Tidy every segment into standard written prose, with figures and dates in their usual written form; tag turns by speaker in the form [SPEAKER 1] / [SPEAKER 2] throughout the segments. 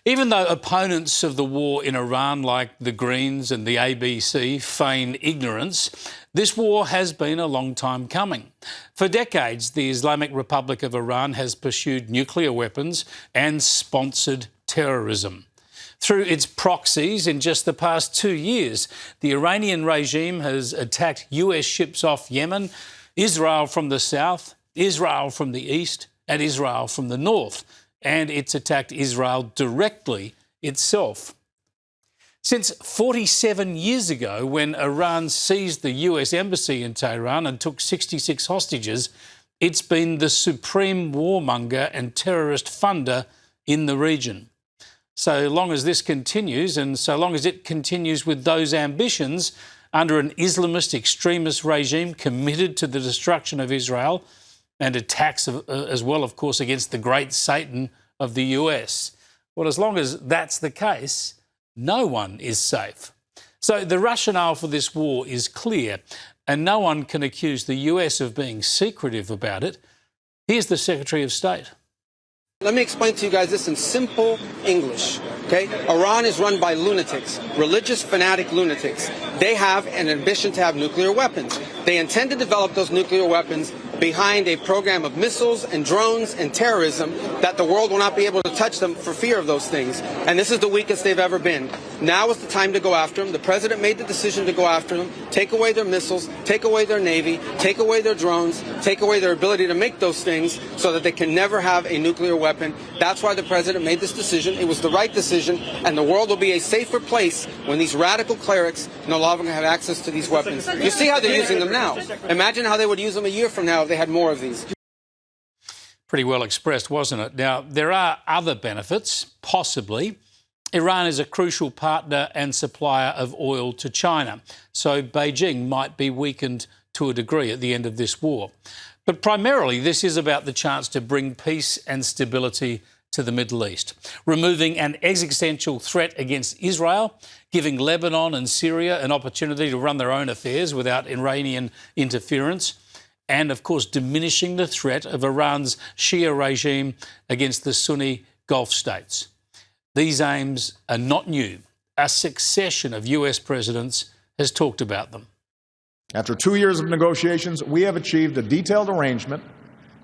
[SPEAKER 1] Even though opponents of the war in Iran, like the Greens and the ABC, feign ignorance, this war has been a long time coming. For decades, the Islamic Republic of Iran has pursued nuclear weapons and sponsored terrorism. Through its proxies, in just the past 2 years, the Iranian regime has attacked US ships off Yemen, Israel from the south, Israel from the east, and Israel from the north. And it's attacked Israel directly itself. Since 47 years ago, when Iran seized the US embassy in Tehran and took 66 hostages, it's been the supreme warmonger and terrorist funder in the region. So long as this continues, and so long as it continues with those ambitions under an Islamist extremist regime committed to the destruction of Israel, and attacks as well, of course, against the great Satan of the US. Well, as long as that's the case, no one is safe. So the rationale for this war is clear, and no one can accuse the US of being secretive about it. Here's the Secretary of State.
[SPEAKER 2] Let me explain to you guys this in simple English, okay? Iran is run by lunatics, religious fanatic lunatics. They have an ambition to have nuclear weapons. They intend to develop those nuclear weapons behind a program of missiles and drones and terrorism that the world will not be able to touch them for fear of those things. And this is the weakest they've ever been. Now is the time to go after them. The president made the decision to go after them, take away their missiles, take away their navy, take away their drones, take away their ability to make those things so that they can never have a nuclear weapon. That's why the president made this decision. It was the right decision, and the world will be a safer place when these radical clerics no longer have access to these weapons. You see how they're using them now. Imagine how they would use them a year from now if they had more of these.
[SPEAKER 1] Pretty well expressed, wasn't it? Now, there are other benefits, possibly. Iran is a crucial partner and supplier of oil to China, so Beijing might be weakened to a degree at the end of this war. But primarily, this is about the chance to bring peace and stability to the Middle East, removing an existential threat against Israel, giving Lebanon and Syria an opportunity to run their own affairs without Iranian interference, and, of course, diminishing the threat of Iran's Shia regime against the Sunni Gulf states. These aims are not new. A succession of US presidents has talked about them.
[SPEAKER 3] After 2 years of negotiations, we have achieved a detailed arrangement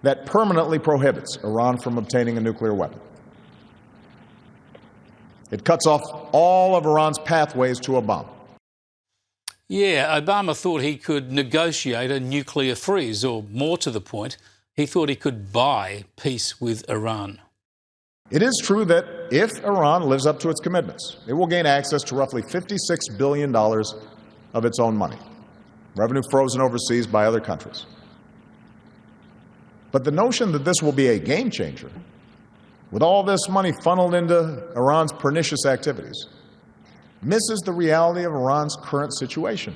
[SPEAKER 3] that permanently prohibits Iran from obtaining a nuclear weapon. It cuts off all of Iran's pathways to a bomb.
[SPEAKER 1] Yeah, Obama thought he could negotiate a nuclear freeze, or more to the point, he thought he could buy peace with Iran.
[SPEAKER 3] It is true that if Iran lives up to its commitments, it will gain access to roughly $56 billion of its own money, revenue frozen overseas by other countries. But the notion that this will be a game changer, with all this money funneled into Iran's pernicious activities, misses the reality of Iran's current situation.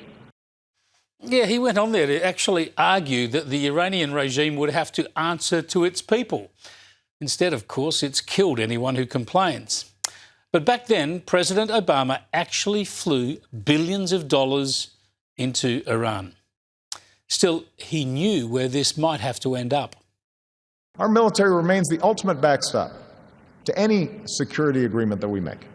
[SPEAKER 1] Yeah, he went on there to actually argue that the Iranian regime would have to answer to its people. Instead, of course, it's killed anyone who complains. But back then, President Obama actually flew billions of dollars into Iran. Still, he knew where this might have to end up.
[SPEAKER 3] Our military remains the ultimate backstop to any security agreement that we make.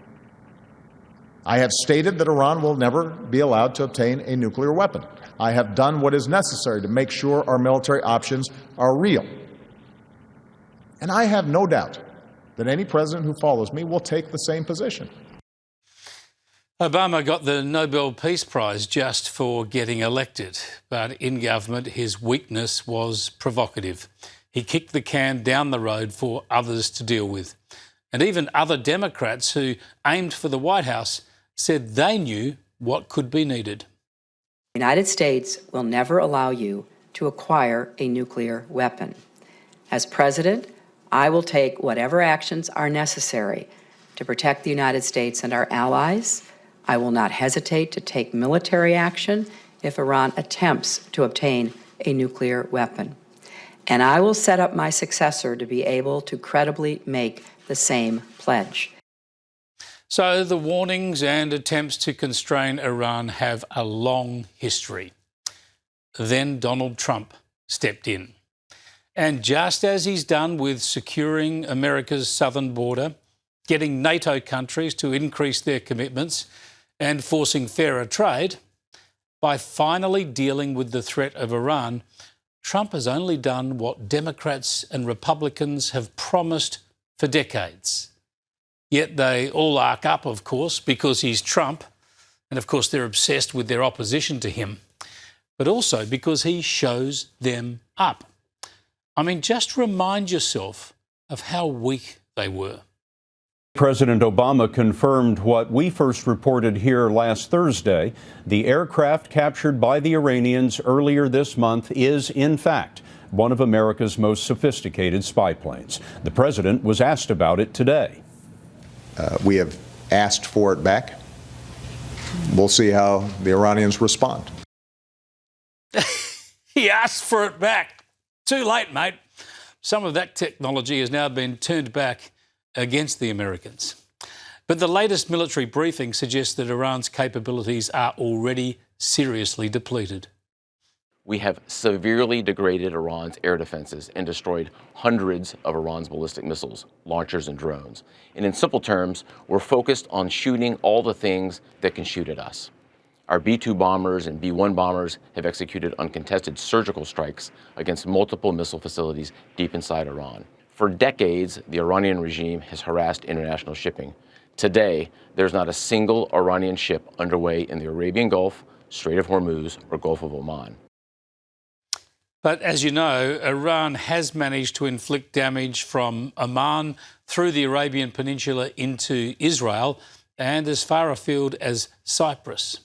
[SPEAKER 3] I have stated that Iran will never be allowed to obtain a nuclear weapon. I have done what is necessary to make sure our military options are real. And I have no doubt that any president who follows me will take the same position.
[SPEAKER 1] Obama got the Nobel Peace Prize just for getting elected, but in government his weakness was provocative. He kicked the can down the road for others to deal with. And even other Democrats who aimed for the White House said they knew what could be needed.
[SPEAKER 4] The United States will never allow you to acquire a nuclear weapon. As president, I will take whatever actions are necessary to protect the United States and our allies. I will not hesitate to take military action if Iran attempts to obtain a nuclear weapon. And I will set up my successor to be able to credibly make the same pledge.
[SPEAKER 1] So the warnings and attempts to constrain Iran have a long history. Then Donald Trump stepped in. And just as he's done with securing America's southern border, getting NATO countries to increase their commitments and forcing fairer trade. By finally dealing with the threat of Iran, Trump has only done what Democrats and Republicans have promised for decades. Yet they all arc up, of course, because he's Trump, and of course they're obsessed with their opposition to him, but also because he shows them up. I mean, just remind yourself of how weak they were.
[SPEAKER 5] President Obama confirmed what we first reported here last Thursday. The aircraft captured by the Iranians earlier this month is, in fact, one of America's most sophisticated spy planes. The president was asked about it today.
[SPEAKER 3] We have asked for it back. We'll see how the Iranians respond.
[SPEAKER 1] He asked for it back. Too late, mate. Some of that technology has now been turned back against the Americans. But the latest military briefing suggests that Iran's capabilities are already seriously depleted.
[SPEAKER 6] We have severely degraded Iran's air defenses and destroyed hundreds of Iran's ballistic missiles, launchers, and drones. And in simple terms, we're focused on shooting all the things that can shoot at us. Our B-2 bombers and B-1 bombers have executed uncontested surgical strikes against multiple missile facilities deep inside Iran. For decades, the Iranian regime has harassed international shipping. Today, there's not a single Iranian ship underway in the Arabian Gulf, Strait of Hormuz, or Gulf of Oman.
[SPEAKER 1] But as you know, Iran has managed to inflict damage from Oman through the Arabian Peninsula into Israel and as far afield as Cyprus.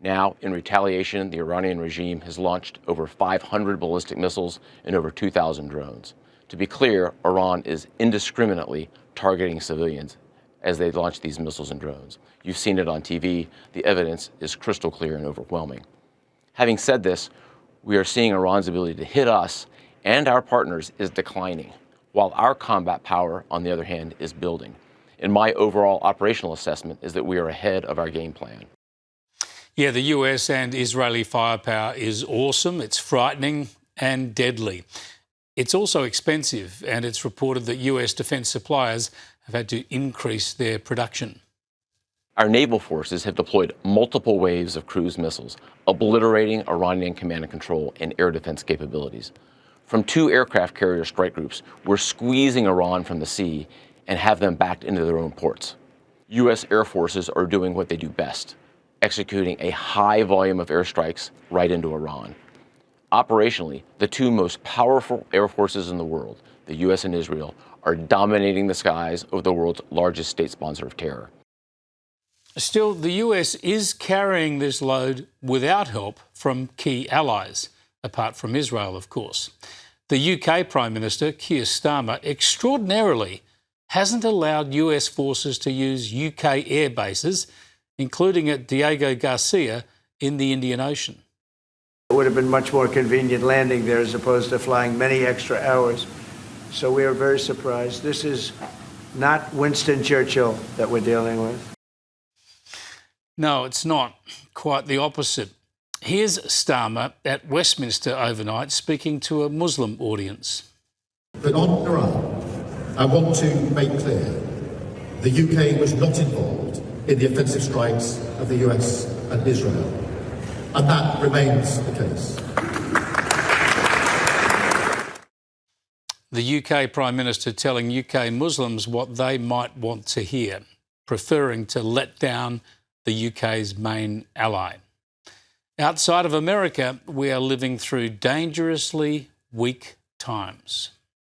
[SPEAKER 6] Now, in retaliation, the Iranian regime has launched over 500 ballistic missiles and over 2,000 drones. To be clear, Iran is indiscriminately targeting civilians as they launch these missiles and drones. You've seen it on TV. The evidence is crystal clear and overwhelming. Having said this, we are seeing Iran's ability to hit us and our partners is declining, while our combat power, on the other hand, is building. And my overall operational assessment is that we are ahead of our game plan.
[SPEAKER 1] Yeah, the US and Israeli firepower is awesome, it's frightening and deadly. It's also expensive, and it's reported that US defence suppliers have had to increase their production.
[SPEAKER 6] Our naval forces have deployed multiple waves of cruise missiles, obliterating Iranian command and control and air defense capabilities. From 2 aircraft carrier strike groups, we're squeezing Iran from the sea and have them backed into their own ports. U.S. air forces are doing what they do best, executing a high volume of airstrikes right into Iran. Operationally, the 2 most powerful air forces in the world, the U.S. and Israel, are dominating the skies of the world's largest state sponsor of terror.
[SPEAKER 1] Still, the US is carrying this load without help from key allies, apart from Israel, of course. The UK Prime Minister, Keir Starmer, extraordinarily hasn't allowed US forces to use UK air bases, including at Diego Garcia in the Indian Ocean.
[SPEAKER 7] It would have been much more convenient landing there as opposed to flying many extra hours. So we are very surprised. This is not Winston Churchill that we're dealing with.
[SPEAKER 1] No, it's not. Quite the opposite. Here's Starmer at Westminster overnight speaking to a Muslim audience.
[SPEAKER 8] But on Iran, I want to make clear the UK was not involved in the offensive strikes of the US and Israel. And that remains the case.
[SPEAKER 1] The UK Prime Minister telling UK Muslims what they might want to hear, preferring to let down the UK's main ally. Outside of America, we are living through dangerously weak times.